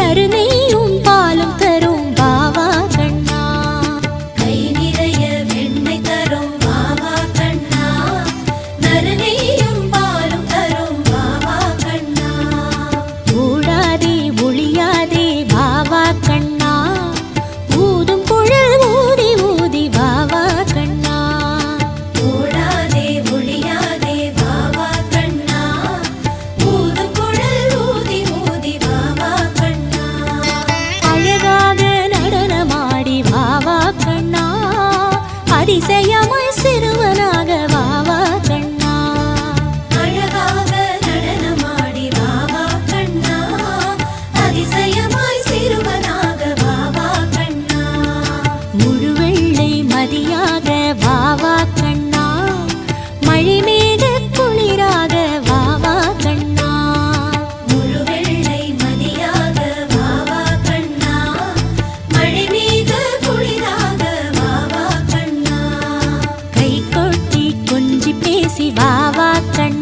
நறுநெய்யும் பாலும் தரும் வாவா கண்ணா. கை நிறைய வெண்ணெய் தரும் வாவா கண்ணா, நறுநெய்யும் பாலும் தரும் வாவா கண்ணா. ஓடாதே ஒளியாதே வாவா கண்ணா, ஊதும் குழல் ஊதி ஊதி வாவா கண்ணா. ஓடாதே ஒளியாதே வாவா கண்ணா, ஊதும் குழல் ஊதி ஊதி வாவா கண்ணா. அழகாக நடனமாடி வாவா கண்ணா, அதிசயமாய் சிறுவனாக வாவா கண்ணா. அழகாக நடனமாடி வாவா கண்ணா, அதிசயமாய் சிறுவனாக வாவா கண்ணா. முழுவெள்ளை மதியாக வாவா கண்ணா, மழைமேக குளிராக வாவா கண்ணா. முழுவெள்ளை மதியாக வாவா கண்ணா, மழைமீக குளிராக வாவா கண்ணா. கை கொட்டி கொஞ்சி பேசி வாவா கண்ணா,